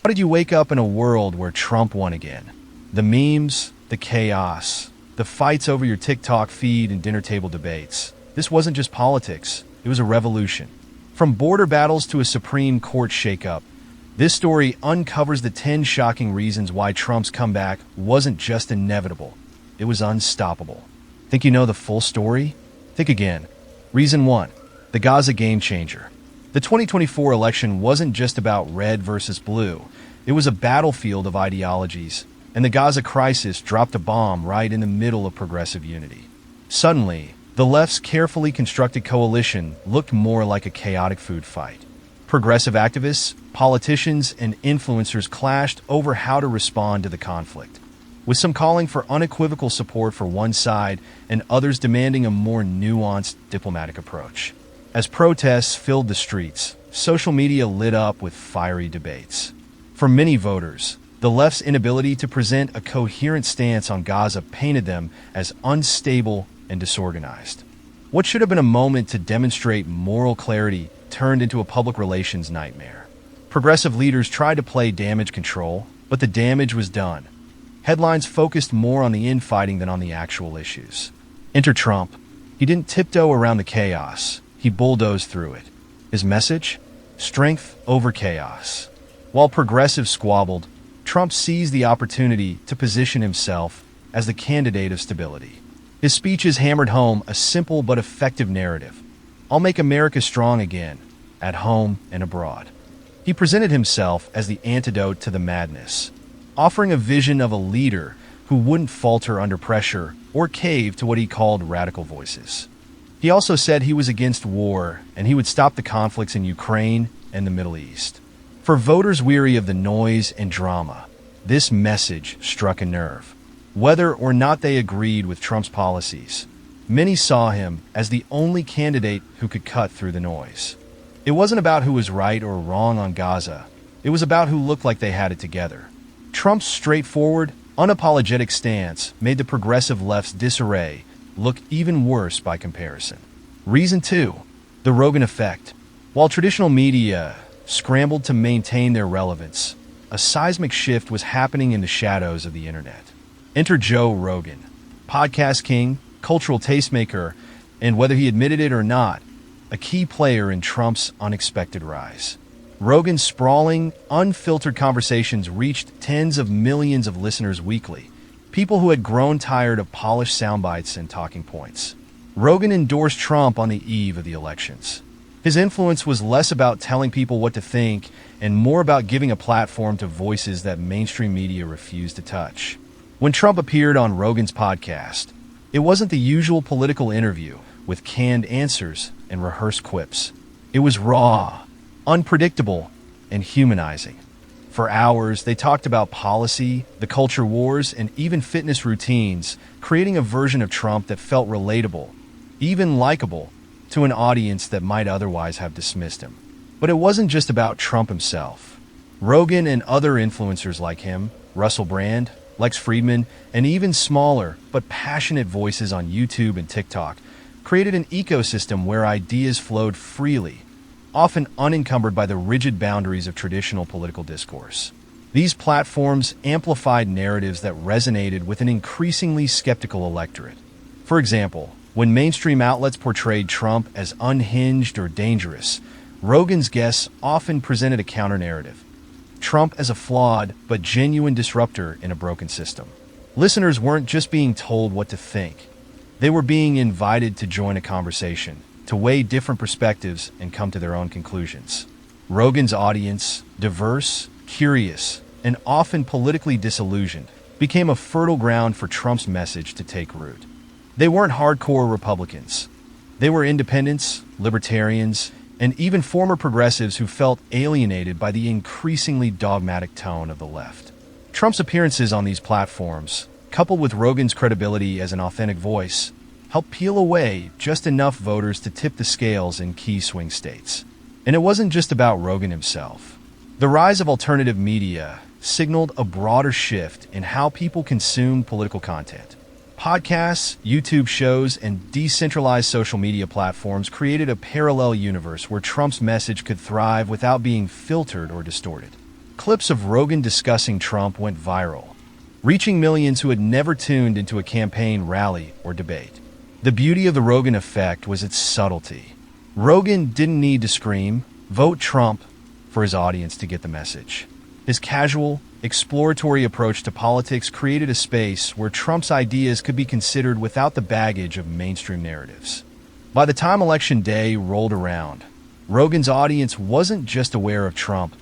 How did you wake up in a world where Trump won again? The memes, the chaos, the fights over your TikTok feed and dinner table debates. This wasn't just politics, it was a revolution. From border battles to a Supreme Court shakeup, this story uncovers the 10 shocking reasons why Trump's comeback wasn't just inevitable, it was unstoppable. Think you know the full story? Think again. Reason 1. The Gaza game changer. The 2024 election wasn't just about red versus blue. It was a battlefield of ideologies, and the Gaza crisis dropped a bomb right in the middle of progressive unity. Suddenly, the left's carefully constructed coalition looked more like a chaotic food fight. Progressive activists, politicians, and influencers clashed over how to respond to the conflict, with some calling for unequivocal support for one side and others demanding a more nuanced diplomatic approach. As protests filled the streets, social media lit up with fiery debates. For many voters, the left's inability to present a coherent stance on Gaza painted them as unstable and disorganized. What should have been a moment to demonstrate moral clarity turned into a public relations nightmare. Progressive leaders tried to play damage control, but the damage was done. Headlines focused more on the infighting than on the actual issues. Enter Trump. He didn't tiptoe around the chaos. He bulldozed through it. His message? Strength over chaos. While progressives squabbled, Trump seized the opportunity to position himself as the candidate of stability. His speeches hammered home a simple but effective narrative. I'll make America strong again, at home and abroad. He presented himself as the antidote to the madness, offering a vision of a leader who wouldn't falter under pressure or cave to what he called radical voices. He also said he was against war and he would stop the conflicts in Ukraine and the Middle East. For voters weary of the noise and drama, this message struck a nerve. Whether or not they agreed with Trump's policies, many saw him as the only candidate who could cut through the noise. It wasn't about who was right or wrong on Gaza. It was about who looked like they had it together. Trump's straightforward, unapologetic stance made the progressive left's disarray look even worse by comparison. Reason 2. The Rogan Effect. While traditional media scrambled to maintain their relevance, a seismic shift was happening in the shadows of the internet. Enter Joe Rogan, podcast king, cultural tastemaker, and whether he admitted it or not, a key player in Trump's unexpected rise. Rogan's sprawling, unfiltered conversations reached tens of millions of listeners weekly, people who had grown tired of polished soundbites and talking points. Rogan endorsed Trump on the eve of the elections. His influence was less about telling people what to think and more about giving a platform to voices that mainstream media refused to touch. When Trump appeared on Rogan's podcast, it wasn't the usual political interview with canned answers and rehearsed quips. It was raw, unpredictable, and humanizing. For hours, they talked about policy, the culture wars, and even fitness routines, creating a version of Trump that felt relatable, even likable, to an audience that might otherwise have dismissed him. But it wasn't just about Trump himself. Rogan and other influencers like him, Russell Brand, Lex Fridman, and even smaller but passionate voices on YouTube and TikTok created an ecosystem where ideas flowed freely, often unencumbered by the rigid boundaries of traditional political discourse. These platforms amplified narratives that resonated with an increasingly skeptical electorate. For example, when mainstream outlets portrayed Trump as unhinged or dangerous, Rogan's guests often presented a counter-narrative. Trump as a flawed but genuine disruptor in a broken system. Listeners weren't just being told what to think. They were being invited to join a conversation, to weigh different perspectives and come to their own conclusions. Rogan's audience, diverse, curious, and often politically disillusioned, became a fertile ground for Trump's message to take root. They weren't hardcore Republicans. They were independents, libertarians, and even former progressives who felt alienated by the increasingly dogmatic tone of the left. Trump's appearances on these platforms, coupled with Rogan's credibility as an authentic voice, helped peel away just enough voters to tip the scales in key swing states. And it wasn't just about Rogan himself. The rise of alternative media signaled a broader shift in how people consume political content. Podcasts, YouTube shows, and decentralized social media platforms created a parallel universe where Trump's message could thrive without being filtered or distorted. Clips of Rogan discussing Trump went viral, reaching millions who had never tuned into a campaign rally or debate. The beauty of the Rogan Effect was its subtlety. Rogan didn't need to scream, "Vote Trump," for his audience to get the message. His casual, exploratory approach to politics created a space where Trump's ideas could be considered without the baggage of mainstream narratives. By the time Election Day rolled around, Rogan's audience wasn't just aware of Trump,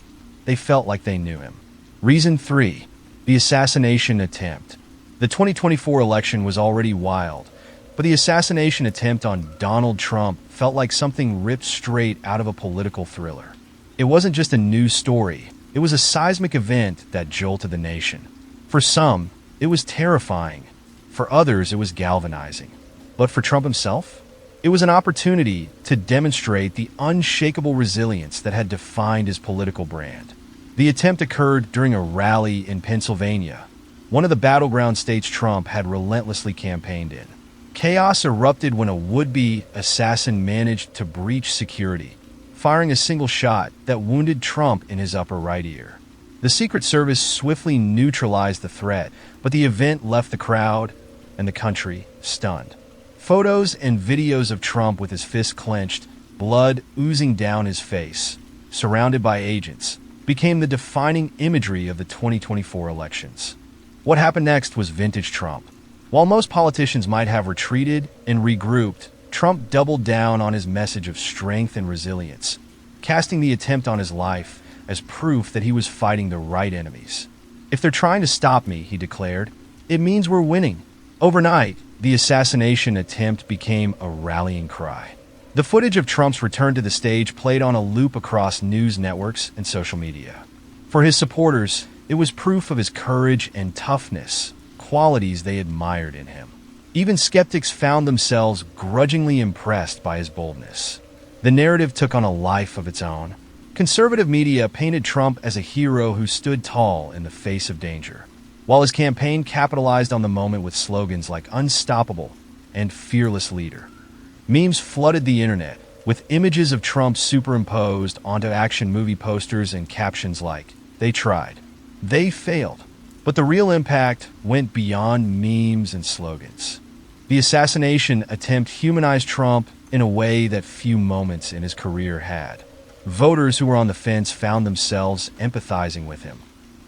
they felt like they knew him. Reason 3. The assassination attempt. The 2024 election was already wild, but the assassination attempt on Donald Trump felt like something ripped straight out of a political thriller. It wasn't just a news story, it was a seismic event that jolted the nation. For some, it was terrifying. For others, it was galvanizing. But for Trump himself, it was an opportunity to demonstrate the unshakable resilience that had defined his political brand. The attempt occurred during a rally in Pennsylvania, one of the battleground states Trump had relentlessly campaigned in. Chaos erupted when a would-be assassin managed to breach security, firing a single shot that wounded Trump in his upper right ear. The Secret Service swiftly neutralized the threat, but the event left the crowd and the country stunned. Photos and videos of Trump with his fists clenched, blood oozing down his face, surrounded by agents, became the defining imagery of the 2024 elections. What happened next was vintage Trump. While most politicians might have retreated and regrouped, Trump doubled down on his message of strength and resilience, casting the attempt on his life as proof that he was fighting the right enemies. "If they're trying to stop me," he declared, "it means we're winning." Overnight, the assassination attempt became a rallying cry. The footage of Trump's return to the stage played on a loop across news networks and social media. For his supporters, it was proof of his courage and toughness, qualities they admired in him. Even skeptics found themselves grudgingly impressed by his boldness. The narrative took on a life of its own. Conservative media painted Trump as a hero who stood tall in the face of danger, while his campaign capitalized on the moment with slogans like "unstoppable" and "fearless leader." Memes flooded the internet, with images of Trump superimposed onto action movie posters and captions like, "They tried. They failed." But the real impact went beyond memes and slogans. The assassination attempt humanized Trump in a way that few moments in his career had. Voters who were on the fence found themselves empathizing with him,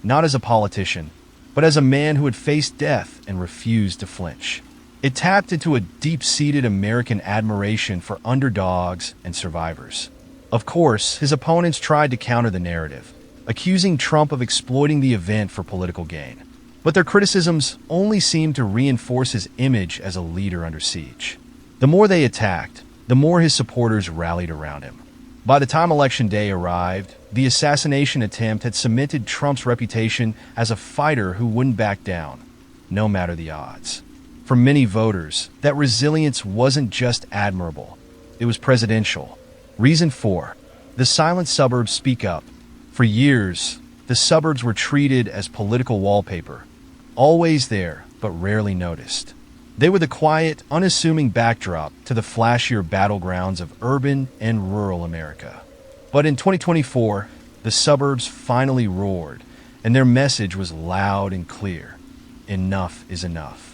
not as a politician, but as a man who had faced death and refused to flinch. It tapped into a deep-seated American admiration for underdogs and survivors. Of course, his opponents tried to counter the narrative, accusing Trump of exploiting the event for political gain. But their criticisms only seemed to reinforce his image as a leader under siege. The more they attacked, the more his supporters rallied around him. By the time Election Day arrived, the assassination attempt had cemented Trump's reputation as a fighter who wouldn't back down, no matter the odds. For many voters, that resilience wasn't just admirable, it was presidential. Reason 4. The silent suburbs speak up. For years, the suburbs were treated as political wallpaper, always there, but rarely noticed. They were the quiet, unassuming backdrop to the flashier battlegrounds of urban and rural America. But in 2024, the suburbs finally roared, and their message was loud and clear. Enough is enough.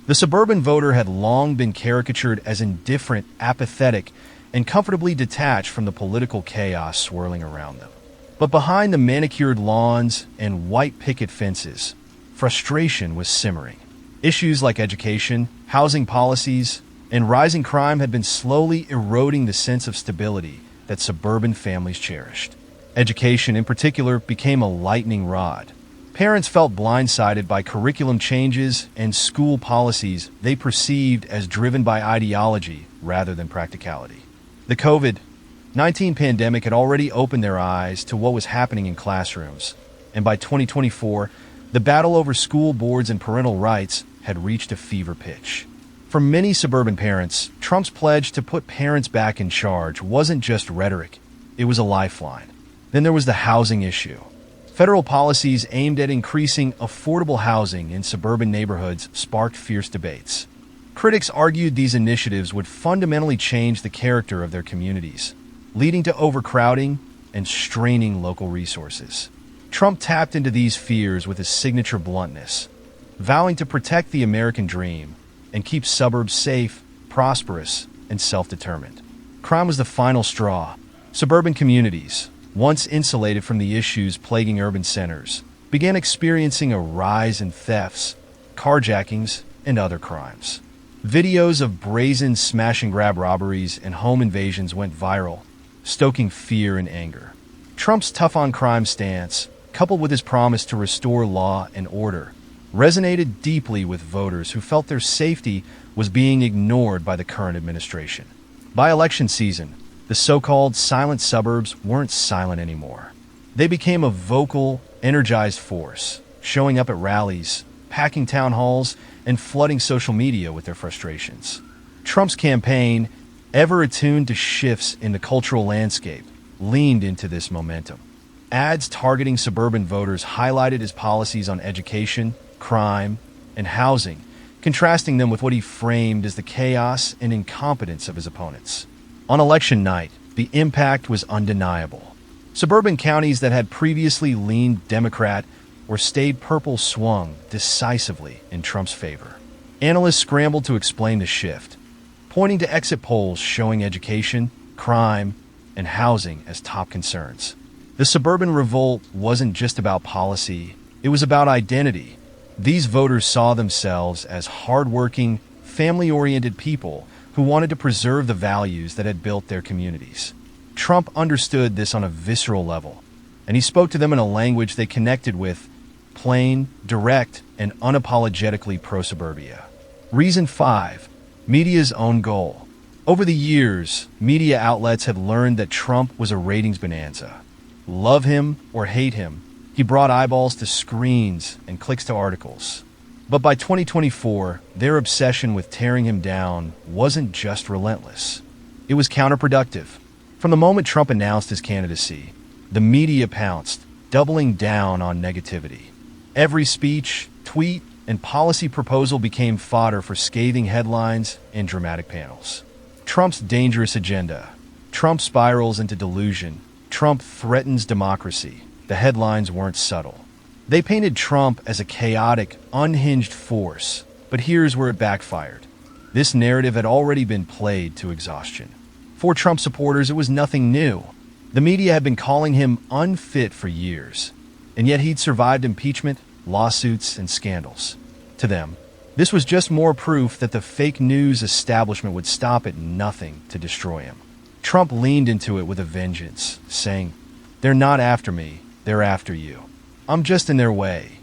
The suburban voter had long been caricatured as indifferent, apathetic, and comfortably detached from the political chaos swirling around them. But behind the manicured lawns and white picket fences, frustration was simmering. Issues like education, housing policies, and rising crime had been slowly eroding the sense of stability that suburban families cherished. Education, in particular, became a lightning rod. Parents felt blindsided by curriculum changes and school policies they perceived as driven by ideology rather than practicality. The COVID-19 pandemic had already opened their eyes to what was happening in classrooms, and by 2024, the battle over school boards and parental rights had reached a fever pitch. For many suburban parents, Trump's pledge to put parents back in charge wasn't just rhetoric, it was a lifeline. Then there was the housing issue. Federal policies aimed at increasing affordable housing in suburban neighborhoods sparked fierce debates. Critics argued these initiatives would fundamentally change the character of their communities, leading to overcrowding and straining local resources. Trump tapped into these fears with his signature bluntness, vowing to protect the American dream and keep suburbs safe, prosperous, and self-determined. Crime was the final straw. Suburban communities, once insulated from the issues plaguing urban centers, began experiencing a rise in thefts, carjackings, and other crimes. Videos of brazen smash-and-grab robberies and home invasions went viral, stoking fear and anger. Trump's tough-on-crime stance, coupled with his promise to restore law and order, resonated deeply with voters who felt their safety was being ignored by the current administration. By election season, the so-called silent suburbs weren't silent anymore. They became a vocal, energized force, showing up at rallies, packing town halls, and flooding social media with their frustrations. Trump's campaign, ever attuned to shifts in the cultural landscape, leaned into this momentum. Ads targeting suburban voters highlighted his policies on education, crime, and housing, contrasting them with what he framed as the chaos and incompetence of his opponents. On election night, the impact was undeniable. Suburban counties that had previously leaned Democrat or stayed purple swung decisively in Trump's favor. Analysts scrambled to explain the shift, pointing to exit polls showing education, crime, and housing as top concerns. The suburban revolt wasn't just about policy, it was about identity. These voters saw themselves as hardworking, family-oriented people who wanted to preserve the values that had built their communities. Trump understood this on a visceral level, and he spoke to them in a language they connected with, plain, direct, and unapologetically pro-suburbia. Reason 5. Media's own goal. Over the years, media outlets had learned that Trump was a ratings bonanza. Love him or hate him, he brought eyeballs to screens and clicks to articles. But by 2024, their obsession with tearing him down wasn't just relentless. It was counterproductive. From the moment Trump announced his candidacy, the media pounced, doubling down on negativity. Every speech, tweet, and policy proposal became fodder for scathing headlines and dramatic panels. Trump's dangerous agenda. Trump spirals into delusion. Trump threatens democracy. The headlines weren't subtle. They painted Trump as a chaotic, unhinged force, but here's where it backfired. This narrative had already been played to exhaustion. For Trump supporters, it was nothing new. The media had been calling him unfit for years, and yet he'd survived impeachment, lawsuits, and scandals. To them, this was just more proof that the fake news establishment would stop at nothing to destroy him. Trump leaned into it with a vengeance, saying, "They're not after me, they're after you. I'm just in their way."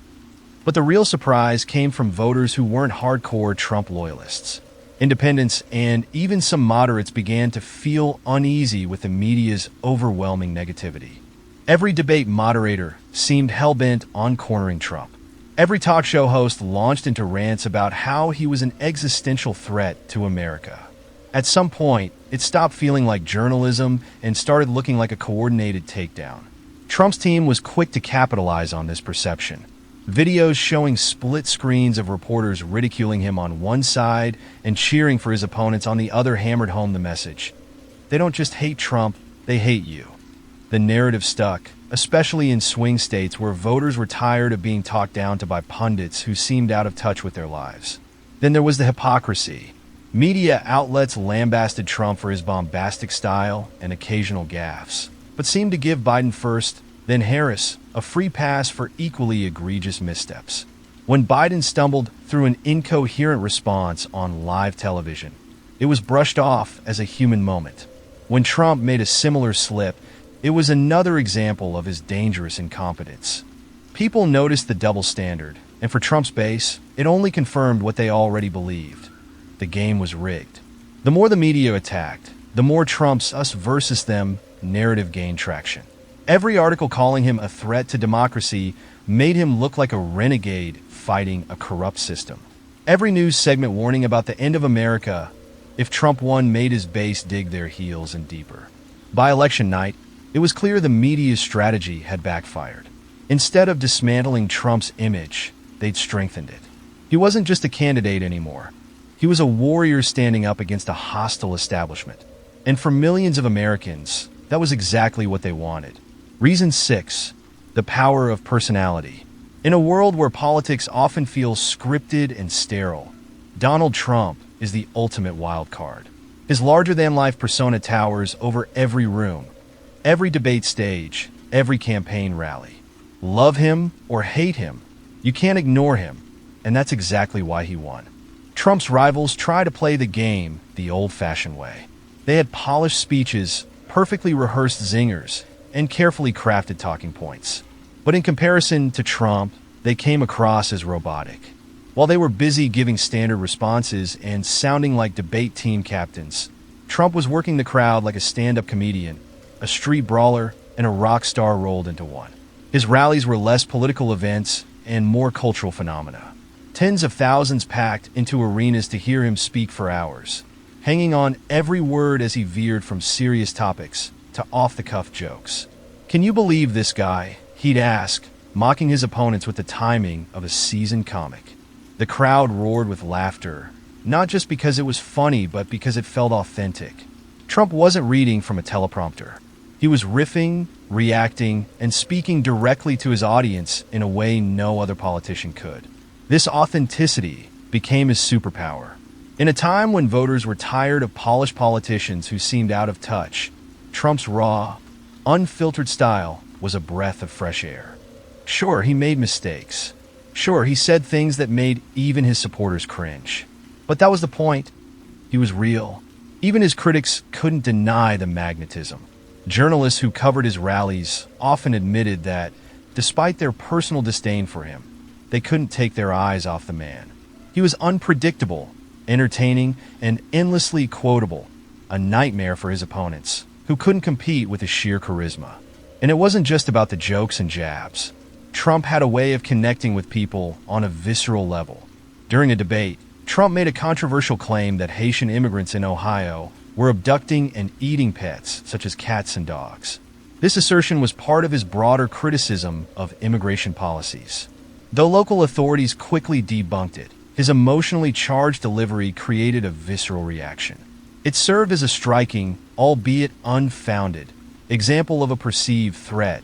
But the real surprise came from voters who weren't hardcore Trump loyalists. Independents and even some moderates began to feel uneasy with the media's overwhelming negativity. Every debate moderator seemed hell-bent on cornering Trump. Every talk show host launched into rants about how he was an existential threat to America. At some point, it stopped feeling like journalism and started looking like a coordinated takedown. Trump's team was quick to capitalize on this perception. Videos showing split screens of reporters ridiculing him on one side and cheering for his opponents on the other hammered home the message. They don't just hate Trump, they hate you. The narrative stuck, especially in swing states where voters were tired of being talked down to by pundits who seemed out of touch with their lives. Then there was the hypocrisy. Media outlets lambasted Trump for his bombastic style and occasional gaffes, but seemed to give Biden first, then Harris, a free pass for equally egregious missteps. When Biden stumbled through an incoherent response on live television, it was brushed off as a human moment. When Trump made a similar slip, it was another example of his dangerous incompetence. People noticed the double standard, and for Trump's base, it only confirmed what they already believed. The game was rigged. The more the media attacked, the more Trump's us versus them narrative gained traction. Every article calling him a threat to democracy made him look like a renegade fighting a corrupt system. Every news segment warning about the end of America if Trump won made his base dig their heels in deeper. By election night, it was clear the media's strategy had backfired. Instead of dismantling Trump's image, they'd strengthened it. He wasn't just a candidate anymore. He was a warrior standing up against a hostile establishment. And for millions of Americans, that was exactly what they wanted. Reason 6. The power of personality. In a world where politics often feels scripted and sterile, Donald Trump is the ultimate wild card. His larger-than-life persona towers over every room, every debate stage, every campaign rally. Love him or hate him, you can't ignore him, and that's exactly why he won. Trump's rivals try to play the game the old-fashioned way. They had polished speeches, perfectly rehearsed zingers, and carefully crafted talking points. But in comparison to Trump, they came across as robotic. While they were busy giving standard responses and sounding like debate team captains, Trump was working the crowd like a stand-up comedian, a street brawler, and a rock star rolled into one. His rallies were less political events and more cultural phenomena. Tens of thousands packed into arenas to hear him speak for hours, hanging on every word as he veered from serious topics to off-the-cuff jokes. "Can you believe this guy?" he'd ask, mocking his opponents with the timing of a seasoned comic. The crowd roared with laughter, not just because it was funny, but because it felt authentic. Trump wasn't reading from a teleprompter. He was riffing, reacting, and speaking directly to his audience in a way no other politician could. This authenticity became his superpower. In a time when voters were tired of polished politicians who seemed out of touch, Trump's raw, unfiltered style was a breath of fresh air. Sure, he made mistakes. Sure, he said things that made even his supporters cringe. But that was the point. He was real. Even his critics couldn't deny the magnetism. Journalists who covered his rallies often admitted that, despite their personal disdain for him, they couldn't take their eyes off the man. He was unpredictable, entertaining, and endlessly quotable, a nightmare for his opponents, who couldn't compete with his sheer charisma. And it wasn't just about the jokes and jabs. Trump had a way of connecting with people on a visceral level. During a debate, Trump made a controversial claim that Haitian immigrants in Ohio were abducting and eating pets, such as cats and dogs. This assertion was part of his broader criticism of immigration policies. Though local authorities quickly debunked it, his emotionally charged delivery created a visceral reaction. It served as a striking, albeit unfounded, example of a perceived threat,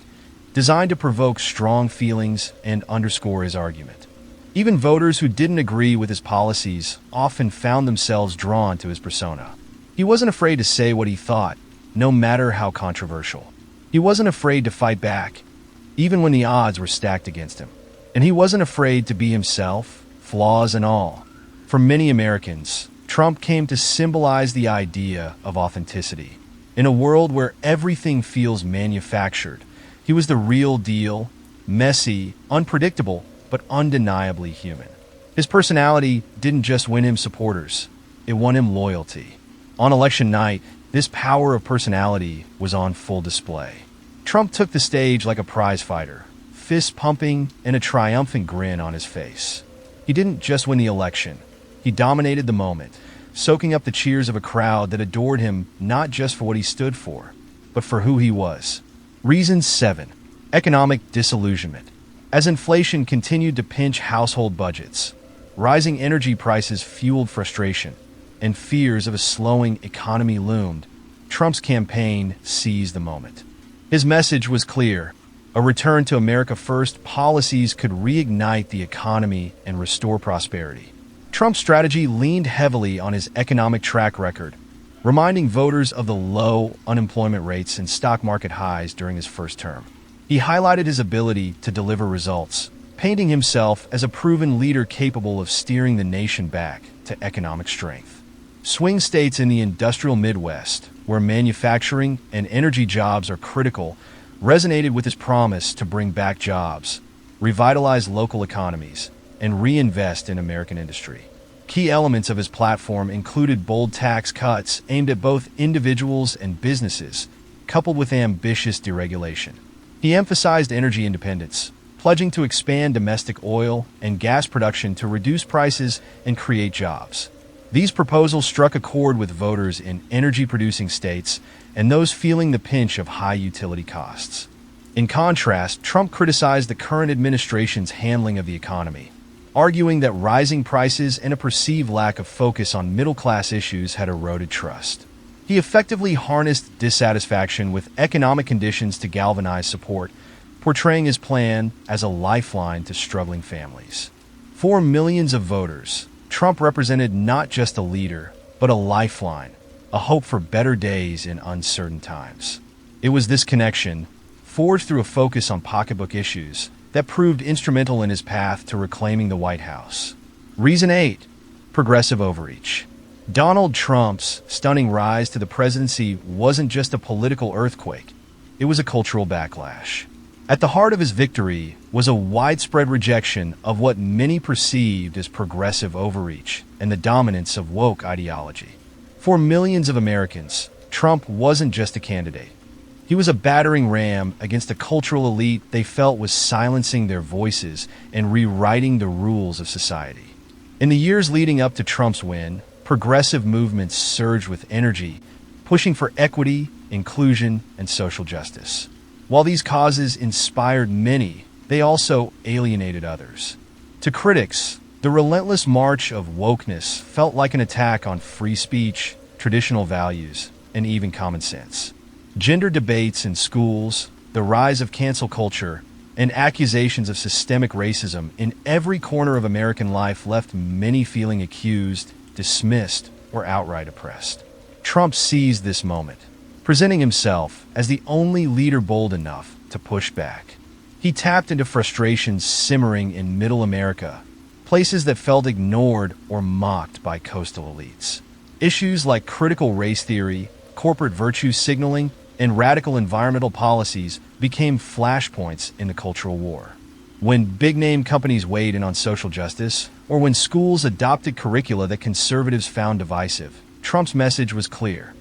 designed to provoke strong feelings and underscore his argument. Even voters who didn't agree with his policies often found themselves drawn to his persona. He wasn't afraid to say what he thought, no matter how controversial. He wasn't afraid to fight back, even when the odds were stacked against him. And he wasn't afraid to be himself, flaws and all. For many Americans, Trump came to symbolize the idea of authenticity. In a world where everything feels manufactured, he was the real deal, messy, unpredictable, but undeniably human. His personality didn't just win him supporters, it won him loyalty. On election night, this power of personality was on full display. Trump took the stage like a prize fighter, fist pumping and a triumphant grin on his face. He didn't just win the election, he dominated the moment, soaking up the cheers of a crowd that adored him not just for what he stood for, but for who he was. Reason 7. Economic disillusionment. As inflation continued to pinch household budgets, rising energy prices fueled frustration, and fears of a slowing economy loomed, Trump's campaign seized the moment. His message was clear. A return to America First policies could reignite the economy and restore prosperity. Trump's strategy leaned heavily on his economic track record, reminding voters of the low unemployment rates and stock market highs during his first term. He highlighted his ability to deliver results, painting himself as a proven leader capable of steering the nation back to economic strength. Swing states in the industrial Midwest, where manufacturing and energy jobs are critical, resonated with his promise to bring back jobs, revitalize local economies, and reinvest in American industry. Key elements of his platform included bold tax cuts aimed at both individuals and businesses, coupled with ambitious deregulation. He emphasized energy independence, pledging to expand domestic oil and gas production to reduce prices and create jobs. These proposals struck a chord with voters in energy-producing states and those feeling the pinch of high utility costs. In contrast, Trump criticized the current administration's handling of the economy, arguing that rising prices and a perceived lack of focus on middle-class issues had eroded trust. He effectively harnessed dissatisfaction with economic conditions to galvanize support, portraying his plan as a lifeline to struggling families. For millions of voters, Trump represented not just a leader, but a lifeline, a hope for better days in uncertain times. It was this connection, forged through a focus on pocketbook issues, that proved instrumental in his path to reclaiming the White House. Reason 8. Progressive overreach. Donald Trump's stunning rise to the presidency wasn't just a political earthquake, it was a cultural backlash. At the heart of his victory was a widespread rejection of what many perceived as progressive overreach and the dominance of woke ideology. For millions of Americans, Trump wasn't just a candidate. He was a battering ram against a cultural elite they felt was silencing their voices and rewriting the rules of society. In the years leading up to Trump's win, progressive movements surged with energy, pushing for equity, inclusion, and social justice. While these causes inspired many, they also alienated others. To critics, the relentless march of wokeness felt like an attack on free speech, traditional values, and even common sense. Gender debates in schools, the rise of cancel culture, and accusations of systemic racism in every corner of American life left many feeling accused, dismissed, or outright oppressed. Trump seized this moment, presenting himself as the only leader bold enough to push back. He tapped into frustrations simmering in middle America, places that felt ignored or mocked by coastal elites. Issues like critical race theory, corporate virtue signaling, and radical environmental policies became flashpoints in the cultural war. When big-name companies weighed in on social justice, or when schools adopted curricula that conservatives found divisive, Trump's message was clear.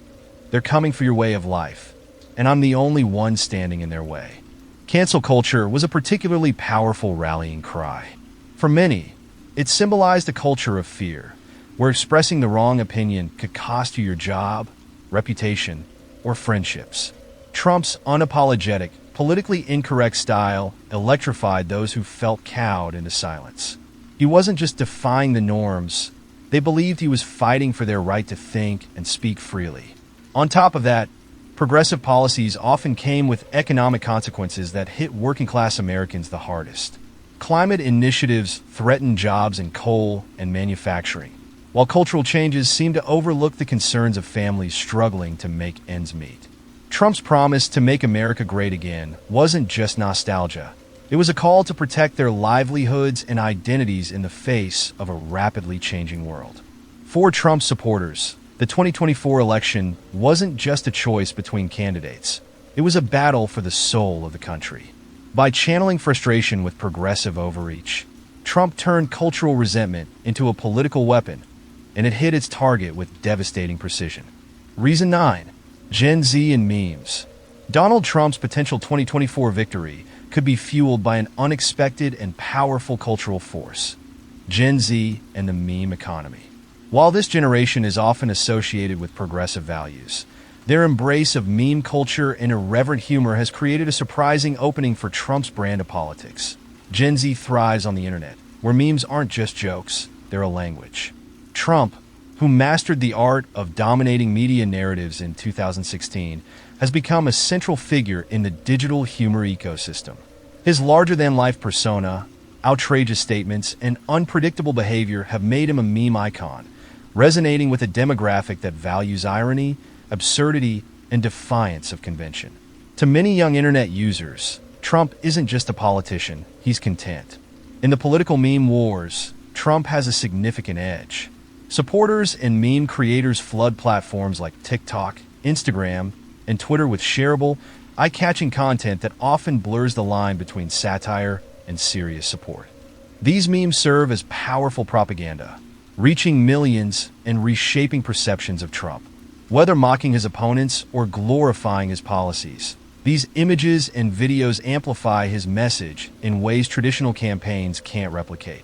They're coming for your way of life, and I'm the only one standing in their way. Cancel culture was a particularly powerful rallying cry. For many, it symbolized a culture of fear, where expressing the wrong opinion could cost you your job, reputation, or friendships. Trump's unapologetic, politically incorrect style electrified those who felt cowed into silence. He wasn't just defying the norms, they believed he was fighting for their right to think and speak freely. On top of that, progressive policies often came with economic consequences that hit working-class Americans the hardest. Climate initiatives threatened jobs in coal and manufacturing, while cultural changes seemed to overlook the concerns of families struggling to make ends meet. Trump's promise to make America great again wasn't just nostalgia. It was a call to protect their livelihoods and identities in the face of a rapidly changing world. For Trump supporters, the 2024 election wasn't just a choice between candidates. It was a battle for the soul of the country. By channeling frustration with progressive overreach, Trump turned cultural resentment into a political weapon, and it hit its target with devastating precision. Reason 9. Gen Z and memes. Donald Trump's potential 2024 victory could be fueled by an unexpected and powerful cultural force: Gen Z and the meme economy. While this generation is often associated with progressive values, their embrace of meme culture and irreverent humor has created a surprising opening for Trump's brand of politics. Gen Z thrives on the internet, where memes aren't just jokes, they're a language. Trump, who mastered the art of dominating media narratives in 2016, has become a central figure in the digital humor ecosystem. His larger-than-life persona, outrageous statements, and unpredictable behavior have made him a meme icon, resonating with a demographic that values irony, absurdity, and defiance of convention. To many young internet users, Trump isn't just a politician, he's content. In the political meme wars, Trump has a significant edge. Supporters and meme creators flood platforms like TikTok, Instagram, and Twitter with shareable, eye-catching content that often blurs the line between satire and serious support. These memes serve as powerful propaganda, reaching millions and reshaping perceptions of Trump. Whether mocking his opponents or glorifying his policies, these images and videos amplify his message in ways traditional campaigns can't replicate.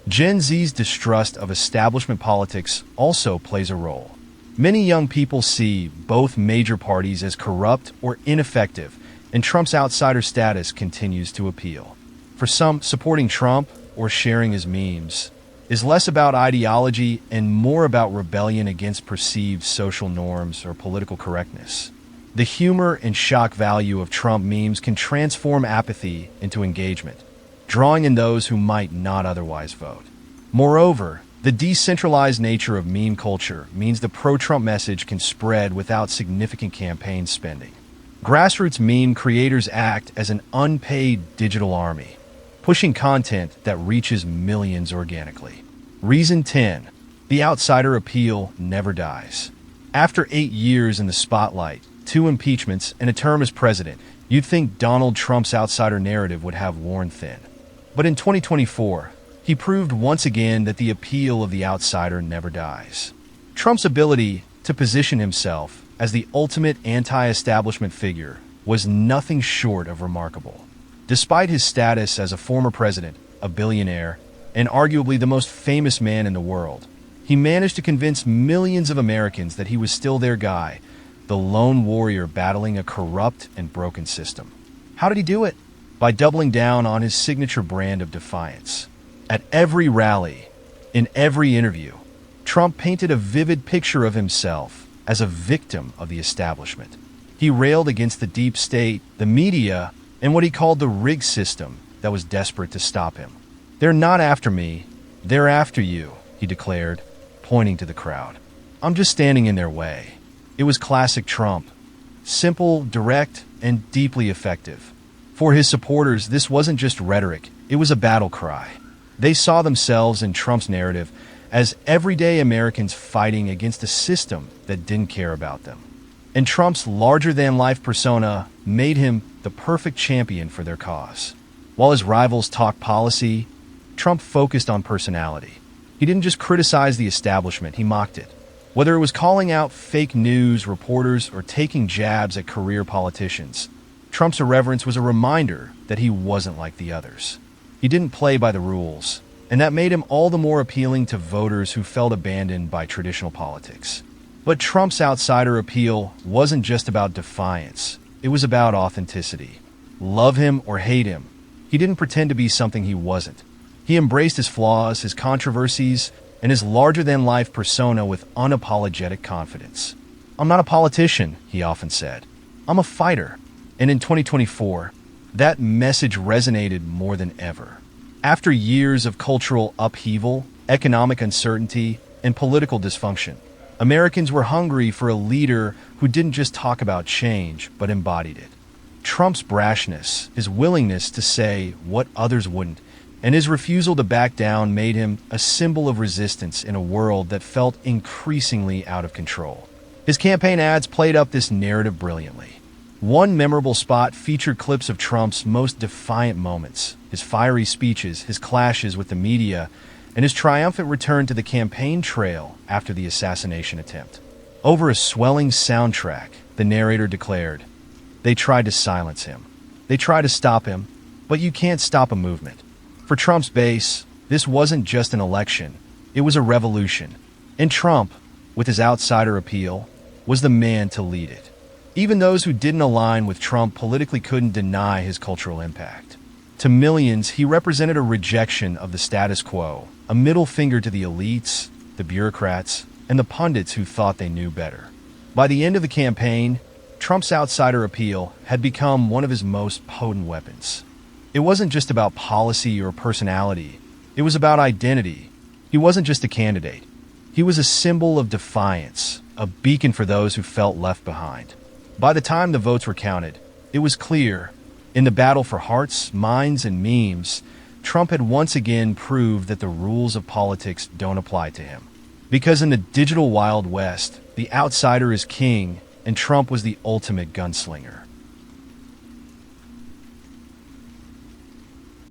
Gen Z's distrust of establishment politics also plays a role. Many young people see both major parties as corrupt or ineffective, and Trump's outsider status continues to appeal. For some, supporting Trump or sharing his memes is less about ideology and more about rebellion against perceived social norms or political correctness. The humor and shock value of Trump memes can transform apathy into engagement, drawing in those who might not otherwise vote. Moreover, the decentralized nature of meme culture means the pro-Trump message can spread without significant campaign spending. Grassroots meme creators act as an unpaid digital army, pushing content that reaches millions organically. Reason 10. The outsider appeal never dies. After 8 years in the spotlight, 2 impeachments, and a term as president, you'd think Donald Trump's outsider narrative would have worn thin. But in 2024, he proved once again that the appeal of the outsider never dies. Trump's ability to position himself as the ultimate anti-establishment figure was nothing short of remarkable. Despite his status as a former president, a billionaire, and arguably the most famous man in the world, he managed to convince millions of Americans that he was still their guy, the lone warrior battling a corrupt and broken system. How did he do it? By doubling down on his signature brand of defiance. At every rally, in every interview, Trump painted a vivid picture of himself as a victim of the establishment. He railed against the deep state, the media, and what he called the rigged system that was desperate to stop him. "They're not after me, they're after you," he declared, pointing to the crowd. "I'm just standing in their way." It was classic Trump. Simple, direct, and deeply effective. For his supporters, this wasn't just rhetoric, it was a battle cry. They saw themselves in Trump's narrative as everyday Americans fighting against a system that didn't care about them. And Trump's larger-than-life persona made him the perfect champion for their cause. While his rivals talked policy, Trump focused on personality. He didn't just criticize the establishment, he mocked it. Whether it was calling out fake news reporters or taking jabs at career politicians, Trump's irreverence was a reminder that he wasn't like the others. He didn't play by the rules, and that made him all the more appealing to voters who felt abandoned by traditional politics. But Trump's outsider appeal wasn't just about defiance. It was about authenticity. Love him or hate him, he didn't pretend to be something he wasn't. He embraced his flaws, his controversies, and his larger-than-life persona with unapologetic confidence. "I'm not a politician," he often said. "I'm a fighter." And in 2024, that message resonated more than ever. After years of cultural upheaval, economic uncertainty, and political dysfunction, Americans were hungry for a leader who didn't just talk about change, but embodied it. Trump's brashness, his willingness to say what others wouldn't, and his refusal to back down made him a symbol of resistance in a world that felt increasingly out of control. His campaign ads played up this narrative brilliantly. One memorable spot featured clips of Trump's most defiant moments, his fiery speeches, his clashes with the media, and his triumphant return to the campaign trail after the assassination attempt. Over a swelling soundtrack, the narrator declared, "They tried to silence him. They tried to stop him, but you can't stop a movement." For Trump's base, this wasn't just an election, it was a revolution. And Trump, with his outsider appeal, was the man to lead it. Even those who didn't align with Trump politically couldn't deny his cultural impact. To millions, he represented a rejection of the status quo, a middle finger to the elites, the bureaucrats, and the pundits who thought they knew better. By the end of the campaign, Trump's outsider appeal had become one of his most potent weapons. It wasn't just about policy or personality, it was about identity. He wasn't just a candidate. He was a symbol of defiance, a beacon for those who felt left behind. By the time the votes were counted, it was clear, in the battle for hearts, minds, and memes, Trump had once again proved that the rules of politics don't apply to him. Because in the digital Wild West, the outsider is king, and Trump was the ultimate gunslinger.